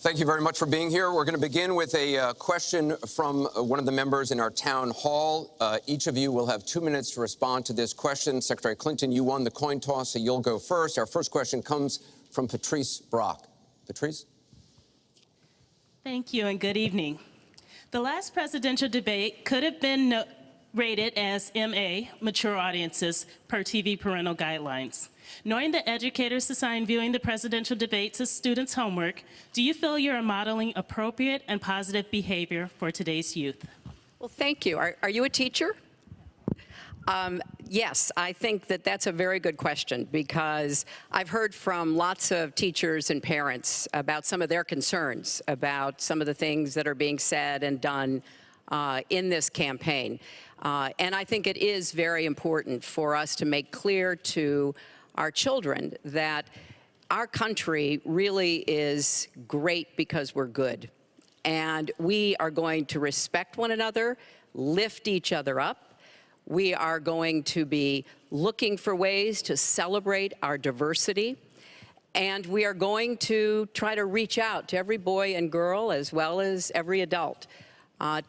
Thank you very much for being here. We're going to begin with a question from one of the members in our town hall. Each of you will have 2 minutes to respond to this question. Secretary Clinton, you won the coin toss, so you'll go first. Our first question comes from Patrice Brock. Patrice? Thank you and good evening. The last presidential debate could have been rated as MA, mature audiences, per TV parental guidelines. Knowing that educators assign viewing the presidential debates as students' homework, do you feel you are modeling appropriate and positive behavior for today's youth? Well, thank you. Are you a teacher? Yes, I think that that's a very good question because I've heard from lots of teachers and parents about some of their concerns about some of the things that are being said and done in this campaign. And I think it is very important for us to make clear to our children that our country really is great because we're good. And we are going to respect one another, lift each other up. We are going to be looking for ways to celebrate our diversity. And we are going to try to reach out to every boy and girl as well as every adult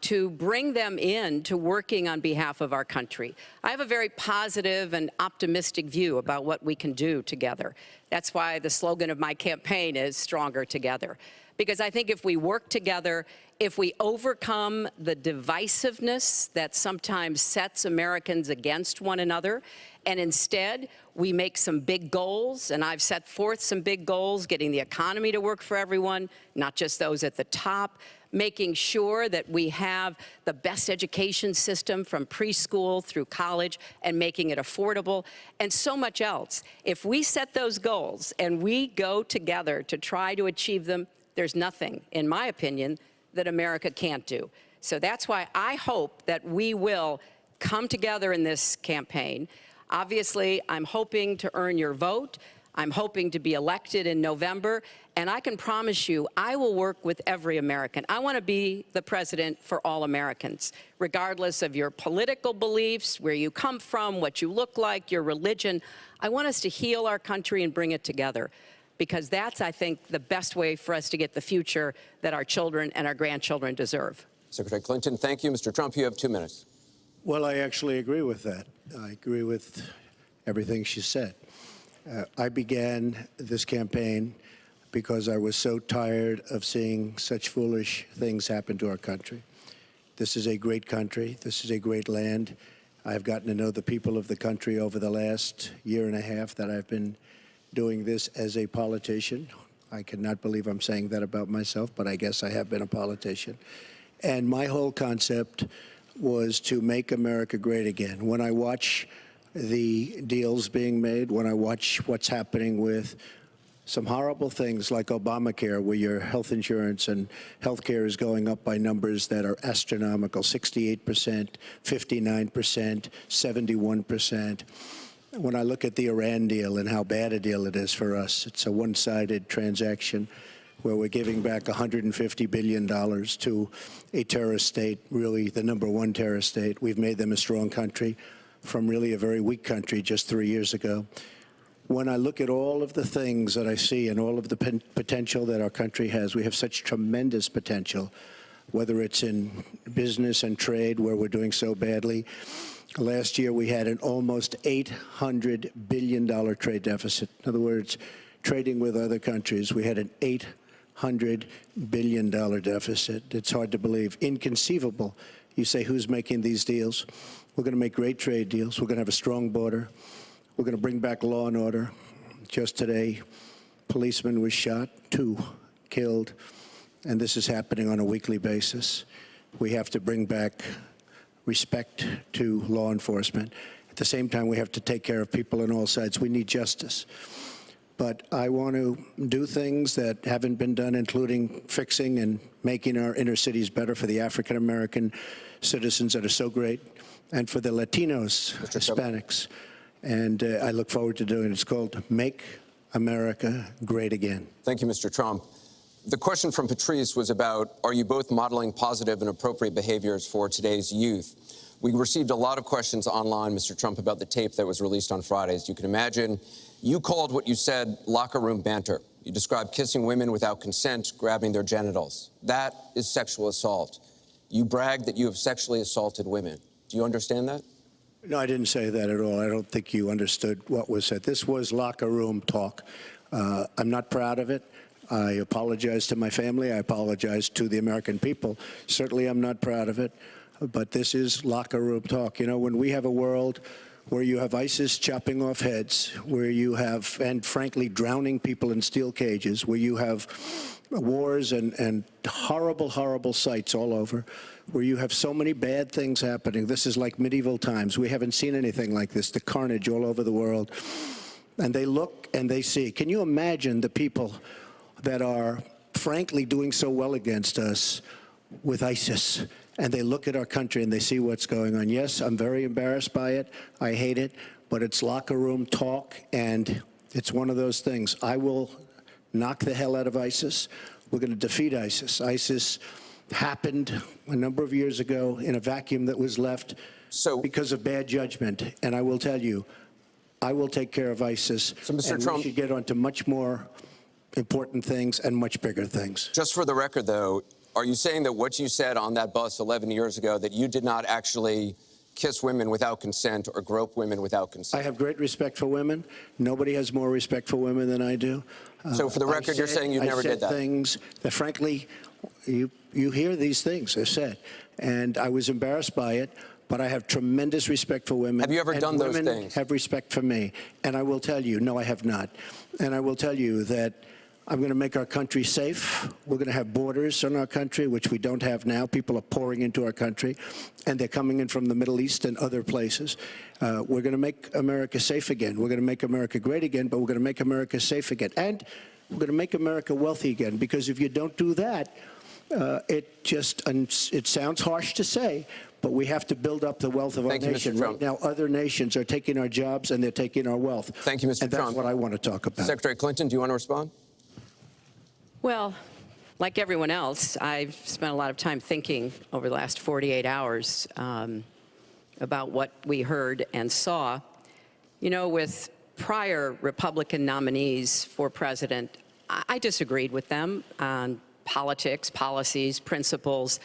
to bring them in to working on behalf of our country. I have a very positive and optimistic view about what we can do together. That's why the slogan of my campaign is Stronger Together. Because I think if we work together, if we overcome the divisiveness that sometimes sets Americans against one another, and instead we make some big goals, and I've set forth some big goals, getting the economy to work for everyone, not just those at the top, making sure that we have the best education system from preschool through college and making it affordable, and so much else. If we set those goals and we go together to try to achieve them, there's nothing, in my opinion, that America can't do. So that's why I hope that we will come together in this campaign. Obviously, I'm hoping to earn your vote. I'm hoping to be elected in November, and I can promise you I will work with every American. I want to be the president for all Americans, regardless of your political beliefs, where you come from, what you look like, your religion. I want us to heal our country and bring it together, because that's, I think, the best way for us to get the future that our children and our grandchildren deserve. Secretary Clinton, thank you. Mr. Trump, you have 2 minutes. Well, I actually agree with that. I agree with everything she said. I began this campaign because I was so tired of seeing such foolish things happen to our country. This is a great country. This is a great land. I've gotten to know the people of the country over the last year and a half that I've been doing this as a politician. I cannot believe I'm saying that about myself, but I guess I have been a politician. And my whole concept was to make America great again. When I watch the deals being made, when I watch what's happening with some horrible things like Obamacare, where your health insurance and health care is going up by numbers that are astronomical, 68%, 59%, 71%. When I look at the Iran deal and how bad a deal it is for us, it's a one-sided transaction where we're giving back $150 billion to a terrorist state, really the #1 terrorist state. We've made them a strong country from really a very weak country just 3 years ago. When I look at all of the things that I see and all of the potential that our country has, we have such tremendous potential, whether it's in business and trade, where we're doing so badly. Last year, we had an almost $800 billion trade deficit. In other words, trading with other countries, we had an $800 billion deficit. It's hard to believe. Inconceivable. You say, who's making these deals? We're going to make great trade deals. We're going to have a strong border. We're going to bring back law and order. Just today, policeman was shot, 2 killed, and this is happening on a weekly basis. We have to bring back respect to law enforcement. At the same time, we have to take care of people on all sides. We need justice. But I want to do things that haven't been done, including fixing and making our inner cities better for the African-American citizens that are so great, and for the Latinos, Hispanics. And I look forward to doing it. It's called Make America Great Again. Thank you, Mr. Trump. The question from Patrice was about, are you both modeling positive and appropriate behaviors for today's youth? We received a lot of questions online, Mr. Trump, about the tape that was released on Friday. As you can imagine, you called what you said locker room banter. You describe kissing women without consent, grabbing their genitals. That is sexual assault. You brag that you have sexually assaulted women. Do you understand that? No, I didn't say that at all. I don't think you understood what was said. This was locker room talk. I'm not proud of it. I apologize to my family. I apologize to the American people. Certainly, I'm not proud of it. But this is locker room talk. You know, when we have a world where you have ISIS chopping off heads, where you have, and frankly, drowning people in steel cages, where you have wars and horrible, horrible sights all over, where you have so many bad things happening. This is like medieval times. We haven't seen anything like this, the carnage all over the world. And they look and they see. Can you imagine the people that are, frankly, doing so well against us with ISIS? And they look at our country and they see what's going on. Yes, I'm very embarrassed by it. I hate it. But it's locker room talk, and it's one of those things. I will knock the hell out of ISIS. We're going to defeat ISIS. ISIS happened a number of years ago in a vacuum that was left because of bad judgment. And I will tell you, I will take care of ISIS. So, Mr. And Trump, we should get on to much more important things and much bigger things. Just for the record, though, are you saying that what you said on that bus 11 years ago, that you did not actually kiss women without consent or grope women without consent? I have great respect for women. Nobody has more respect for women than I do. So for the record, you're saying you never did that? I said things that, frankly, you hear these things are said. And I was embarrassed by it, but I have tremendous respect for women. Have you ever done those things? Women have respect for me. And I will tell you, no, I have not. And I will tell you that I'm going to make our country safe. We're going to have borders in our country, which we don't have now. People are pouring into our country, and they're coming in from the Middle East and other places. We're going to make America safe again. We're going to make America great again, but we're going to make America safe again. And we're going to make America wealthy again, because if you don't do that, it sounds harsh to say, but we have to build up the wealth of our nation. Right now, other nations are taking our jobs and they're taking our wealth. Thank you, Mr. Trump. And that's what I want to talk about. Secretary Clinton, do you want to respond? Well, like everyone else, I've spent a lot of time thinking over the last 48 hours about what we heard and saw. You know, with prior Republican nominees for president, I disagreed with them on politics, policies, principles,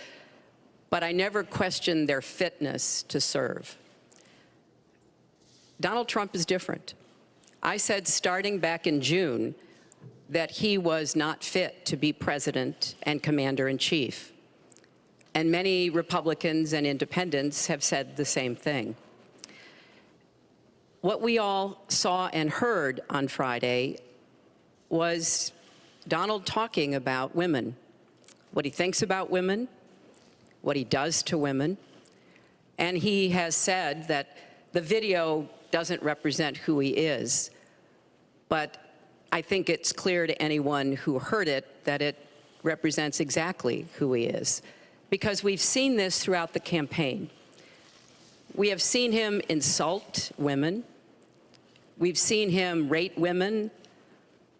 but I never questioned their fitness to serve. Donald Trump is different. I said starting back in June that he was not fit to be president and commander-in-chief. And many Republicans and independents have said the same thing. What we all saw and heard on Friday was Donald talking about women, what he thinks about women, what he does to women. And he has said that the video doesn't represent who he is, but I think it's clear to anyone who heard it that it represents exactly who he is, because we've seen this throughout the campaign. We have seen him insult women. We've seen him rate women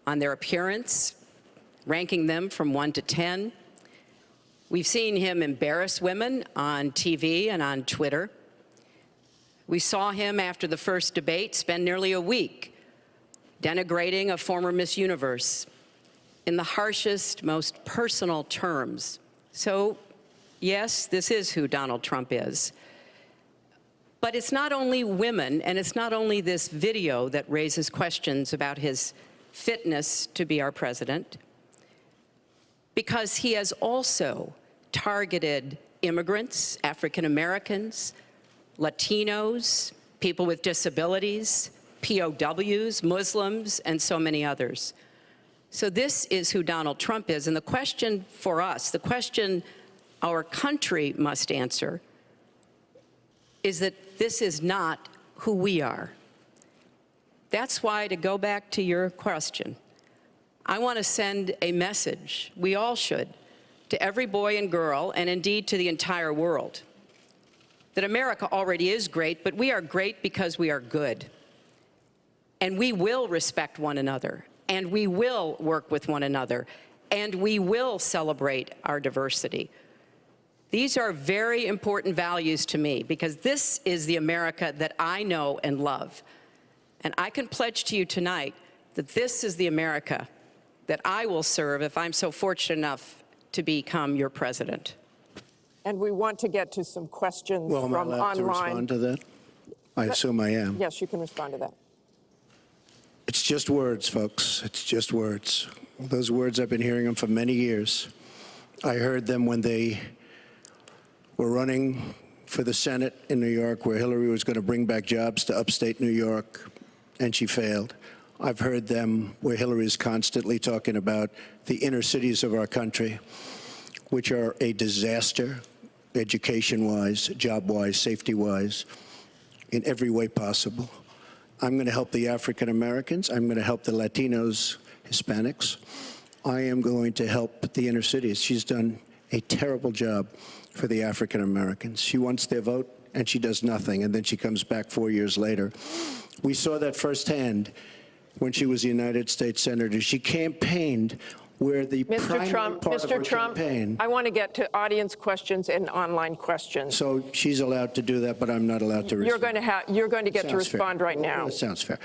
on their appearance, ranking them from 1 to 10. We've seen him embarrass women on TV and on Twitter. We saw him after the first debate spend nearly a week denigrating a former Miss Universe in the harshest, most personal terms. So, yes, this is who Donald Trump is. But it's not only women, and it's not only this video that raises questions about his fitness to be our president, because he has also targeted immigrants, African Americans, Latinos, people with disabilities, POWs, Muslims, and so many others. So this is who Donald Trump is. And the question for us, the question our country must answer, is that this is not who we are. That's why, to go back to your question, I want to send a message, we all should, to every boy and girl, and indeed to the entire world, that America already is great, but we are great because we are good. And we will respect one another, and we will work with one another, and we will celebrate our diversity. These are very important values to me, because this is the America that I know and love. And I can pledge to you tonight that this is the America that I will serve if I'm so fortunate enough to become your president. And we want to get to some questions Well, am I from allowed to online. respond to that? I assume I am. Yes, you can respond to that. It's just words, folks. It's just words. Those words, I've been hearing them for many years. I heard them when they were running for the Senate in New York, where Hillary was going to bring back jobs to upstate New York, and she failed. I've heard them where Hillary is constantly talking about the inner cities of our country, which are a disaster, education-wise, job-wise, safety-wise, in every way possible. I'm going to help the African Americans. I'm going to help the Latinos, Hispanics. I am going to help the inner cities. She's done a terrible job for the African Americans. She wants their vote, and she does nothing, and then she comes back 4 years later. We saw that firsthand when she was a United States Senator. She campaigned where the primary part of her campaign. I want to get to audience questions and online questions. So she's allowed to do that, but I'm not allowed to respond. You're going to get to Sounds fair. respond right now. That sounds fair.